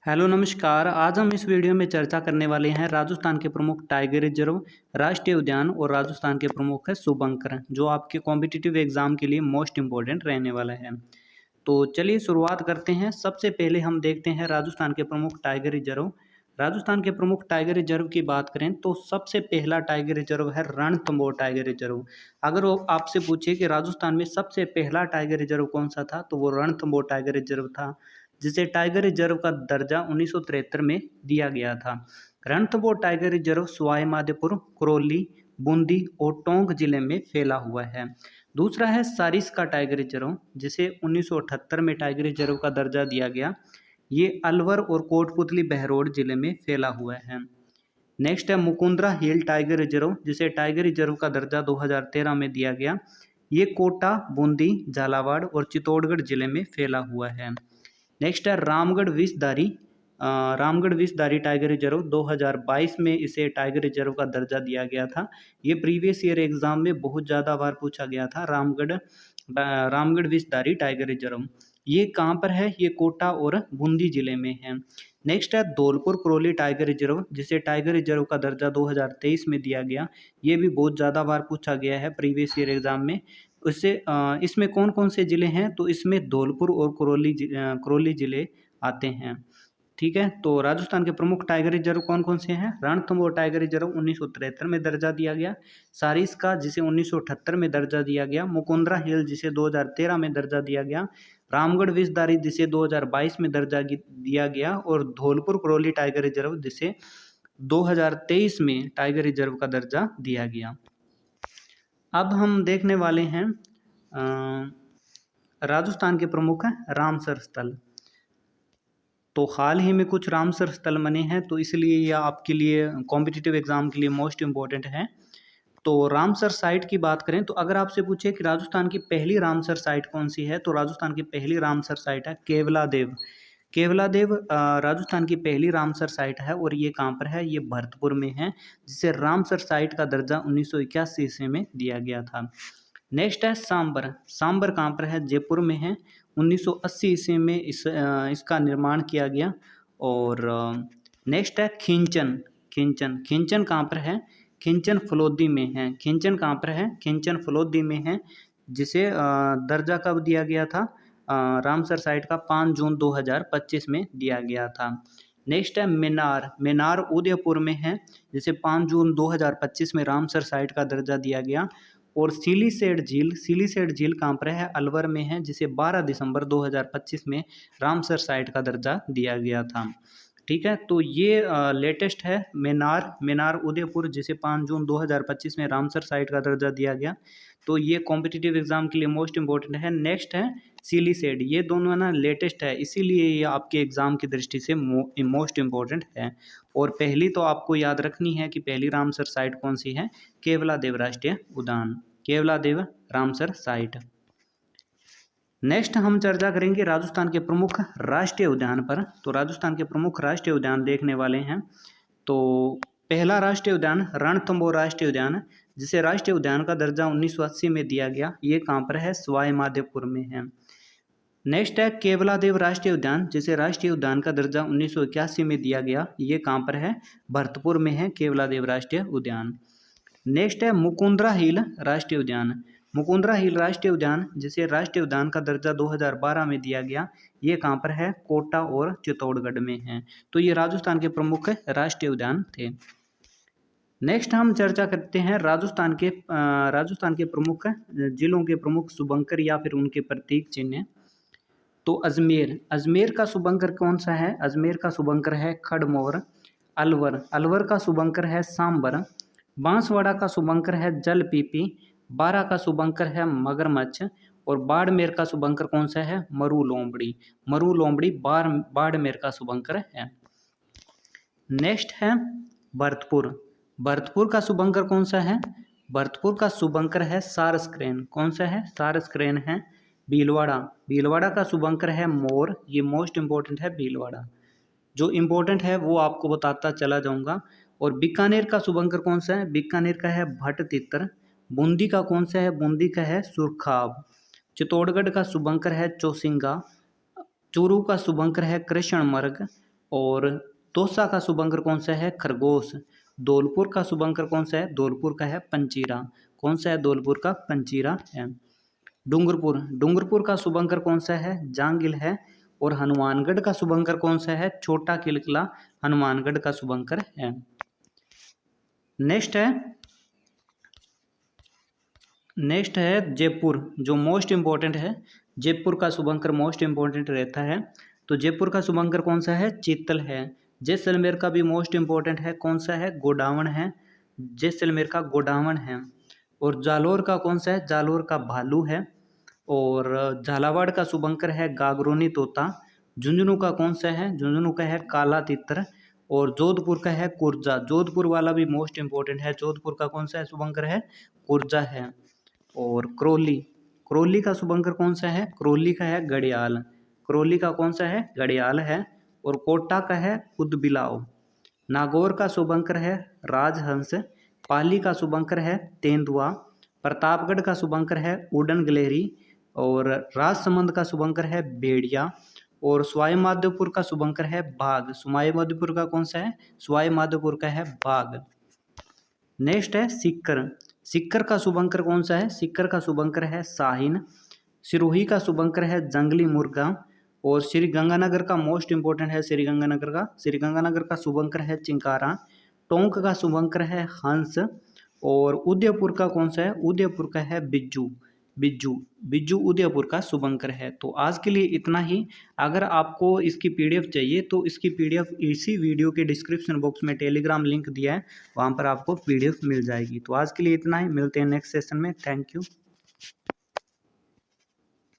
Hello नमस्कार। आज हम इस वीडियो में चर्चा करने वाले हैं राजस्थान के प्रमुख टाइगर रिजर्व, राष्ट्रीय उद्यान और राजस्थान के प्रमुख है शुभंकर, जो आपके कॉम्पिटिटिव एग्जाम के लिए मोस्ट इम्पोर्टेंट रहने वाला है। तो चलिए शुरुआत करते हैं। सबसे पहले हम देखते हैं राजस्थान के प्रमुख टाइगर रिजर्व। राजस्थान के प्रमुख टाइगर रिजर्व की बात करें तो सबसे पहला टाइगर रिजर्व है रणथंभौर टाइगर रिजर्व। अगर वो आपसे पूछे कि राजस्थान में सबसे पहला टाइगर रिजर्व कौन सा था, तो वो रणथंभौर टाइगर रिजर्व था, जिसे टाइगर रिजर्व का दर्जा 1973 में दिया गया था। रणथंभौर टाइगर रिजर्व सवाई माधोपुर, करौली, बूंदी और टोंक जिले में फैला हुआ है। दूसरा है सारिस्का टाइगर रिजर्व, जिसे 1978 में टाइगर रिजर्व का दर्जा दिया गया। ये अलवर और कोटपुतली बहरोड जिले में फैला हुआ है। नेक्स्ट है मुकुंदरा हिल टाइगर रिजर्व, जिसे टाइगर रिजर्व का दर्जा 2013 में दिया गया। ये कोटा, बूंदी, झालावाड़ और चित्तौड़गढ़ जिले में फैला हुआ है। नेक्स्ट है रामगढ़ विषधारी। रामगढ़ विषधारी टाइगर रिजर्व 2022 में इसे टाइगर रिजर्व का दर्जा दिया गया था। ये प्रीवियस ईयर एग्जाम में बहुत ज़्यादा बार पूछा गया था। रामगढ़ विषधारी टाइगर रिजर्व ये कहाँ पर है? ये कोटा और बूंदी जिले में है। नेक्स्ट है धौलपुर करौली टाइगर रिजर्व, जिसे टाइगर रिजर्व का दर्जा 2023 में दिया गया। ये भी बहुत ज़्यादा बार पूछा गया है प्रीवियस ईयर एग्जाम में। उससे इसमें कौन कौन से ज़िले हैं? तो इसमें धौलपुर और करौली ज़िले आते हैं। ठीक है, तो राजस्थान के प्रमुख टाइगर रिजर्व कौन कौन से हैं? रणथंभौर टाइगर रिजर्व 1973 में दर्जा दिया गया। सारिस्का, जिसे 1978 में दर्जा दिया गया। मुकुंदरा हिल, जिसे 2013 में दर्जा दिया गया। रामगढ़ विषधारी, जिसे 2022 में दर्जा दिया गया। और धौलपुर करौली टाइगर रिजर्व, जिसे 2023 में टाइगर रिजर्व का दर्जा दिया गया। अब हम देखने वाले हैं राजस्थान के प्रमुख रामसर स्थल। तो हाल ही में कुछ रामसर स्थल बने हैं, तो इसलिए ये आपके लिए कॉम्पिटिटिव एग्जाम के लिए मोस्ट इम्पोर्टेंट है। तो रामसर साइट की बात करें तो अगर आपसे पूछे कि राजस्थान की पहली रामसर साइट कौन सी है, तो राजस्थान की पहली रामसर साइट है केवलादेव। केवलादेव राजस्थान की पहली रामसर साइट है और ये कहाँ पर है? ये भरतपुर में है, जिसे रामसर साइट का दर्जा 1981 ईस्वी में दिया गया था। नेक्स्ट है सांबर। सांबर कहाँ पर है? जयपुर में है। 1980 ईस्वी में इसका निर्माण किया गया। और नेक्स्ट है खिंचन। खिंचन खिंचन कहाँ पर है? खिंचन फलोदी में है। खिंचन कहाँ पर है? खिंचन फलोदी में है, जिसे दर्जा कब दिया गया था? रामसर साइट का 5 जून 2025 में दिया गया था। नेक्स्ट है मेनार। मेनार उदयपुर में है, जिसे 5 जून 2025 में रामसर साइट का दर्जा दिया गया। और सिलीसेड झील। सिलीसेड झील कहाँ पर है? अलवर में है, जिसे 12 दिसंबर 2025 में रामसर साइट का दर्जा दिया गया था। ठीक है, तो ये लेटेस्ट है मेनार। मेनार उदयपुर, जिसे 5 जून 2025 में रामसर साइट का दर्जा दिया गया। तो ये कॉम्पिटिटिव एग्जाम के लिए मोस्ट इंपॉर्टेंट है। नेक्स्ट है सिलीसेड। ये दोनों ना लेटेस्ट है, इसीलिए ये आपके एग्जाम की दृष्टि से मोस्ट इंपॉर्टेंट है। और पहली तो आपको याद रखनी है कि पहली रामसर साइट कौन सी है? केवलादेव राष्ट्रीय उद्यान, केवलादेव रामसर साइट। नेक्स्ट हम चर्चा करेंगे राजस्थान के प्रमुख राष्ट्रीय उद्यान पर। तो राजस्थान के प्रमुख राष्ट्रीय उद्यान देखने वाले हैं। तो पहला राष्ट्रीय उद्यान रणथंभौर राष्ट्रीय उद्यान, जिसे राष्ट्रीय उद्यान का दर्जा 1980 में दिया गया। ये कहाँ पर है? सवाई माधोपुर में है। नेक्स्ट है केवलादेव राष्ट्रीय उद्यान, जिसे राष्ट्रीय उद्यान का दर्जा 1981 में दिया गया। ये कहाँ पर है? भरतपुर में है केवलादेव राष्ट्रीय उद्यान। नेक्स्ट है मुकुंदरा हिल राष्ट्रीय उद्यान। मुकुंदरा हिल राष्ट्रीय उद्यान, जिसे राष्ट्रीय उद्यान का दर्जा 2012 में दिया गया। ये कहाँ पर है? कोटा और चित्तौड़गढ़ में है। तो ये राजस्थान के प्रमुख राष्ट्रीय उद्यान थे। नेक्स्ट हम चर्चा करते हैं राजस्थान के प्रमुख जिलों के प्रमुख शुभंकर या फिर उनके प्रतीक चिन्ह। तो अजमेर। अजमेर का शुभंकर कौन सा है? अजमेर का शुभंकर है खड़मोर। अलवर। अलवर का शुभंकर है सांबर। बांसवाड़ा का शुभंकर है जलपीपी। बारा का शुभंकर है मगरमच्छ। और बाड़मेर का शुभंकर कौन सा है? मरु लोमड़ी। मरु लोमड़ी बाड़मेर का शुभंकर है। नेक्स्ट है भरतपुर। भरतपुर का शुभंकर कौन सा है? भरतपुर का शुभंकर है सारस्क्रेन। कौन सा है? सारस्क्रेन है। भीलवाड़ा। भीलवाड़ा का शुभंकर है मोर। ये मोस्ट इंपॉर्टेंट है भीलवाड़ा। जो इम्पोर्टेंट है वो आपको बताता चला जाऊंगा। और बीकानेर का शुभंकर कौन सा है? बीकानेर का है भट्ट तितर। बूंदी का कौन सा है? बूंदी का है सुरखाब। चित्तौड़गढ़ का शुभंकर है चौसिंगा। चूरू का शुभंकर है कृष्णमर्ग। और तोसा का शुभंकर कौन सा है? खरगोश। धौलपुर का शुभंकर कौन सा है? धौलपुर का है पंचीरा। कौन सा है? धौलपुर का पंचीरा है। डूंगरपुर, डूंगरपुर का शुभंकर कौन सा है? जांगिल है। और हनुमानगढ़ का शुभंकर कौन सा है? छोटा किलकिला हनुमानगढ़ का शुभंकर है। नेक्स्ट है जयपुर, जो मोस्ट इंपॉर्टेंट है। जयपुर का शुभंकर मोस्ट इंपॉर्टेंट रहता है। तो जयपुर का शुभंकर कौन सा है? चीतल है। जैसलमेर का भी मोस्ट इंपॉर्टेंट है। कौन सा है? गोडावण है। जैसलमेर का गोडावण है। और जालोर का कौन सा है? जालोर का भालू है। और झालावाड़ का शुभंकर है गागरोनी तोता। झुंझुनू का कौन सा है? झुंझुनू का है काला तितर। और जोधपुर का है कुर्जा। जोधपुर वाला भी मोस्ट इंपॉर्टेंट है। जोधपुर का कौन सा है शुभंकर है? कुर्जा है। और क्रोली, क्रोली का शुभंकर कौन सा है? क्रोली का है घड़ियाल। क्रोली का कौन सा है? घड़ियाल है। और कोटा का है उदबिलाव। नागौर का शुभंकर है राजहंस। पाली का शुभंकर है तेंदुआ। प्रतापगढ़ का शुभंकर है उड़न गिलहरी। और राजसमंद का शुभंकर है भेड़िया। और सवाई माधोपुर का शुभंकर है बाघ। सवाई माधोपुर का कौन सा है? सवाई माधोपुर का है बाघ। नेक्स्ट है सीकर। सीकर का शुभंकर कौन सा है? सीकर का शुभंकर है शाहीन। सिरोही का शुभंकर है जंगली मुर्गा। और श्री गंगानगर का मोस्ट इंपॉर्टेंट है श्री गंगानगर का शुभंकर है चिंकारा। टोंक का शुभंकर है हंस। और उदयपुर का कौन सा है? उदयपुर का है बिज्जू। बिज्जू उदयपुर का शुभंकर है। तो आज के लिए इतना ही। अगर आपको इसकी पीडीएफ चाहिए तो इसकी पीडीएफ इसी वीडियो के डिस्क्रिप्शन बॉक्स में टेलीग्राम लिंक दिया है, वहाँ पर आपको पीडीएफ मिल जाएगी। तो आज के लिए इतना ही, मिलते हैं नेक्स्ट सेशन में। Thank you.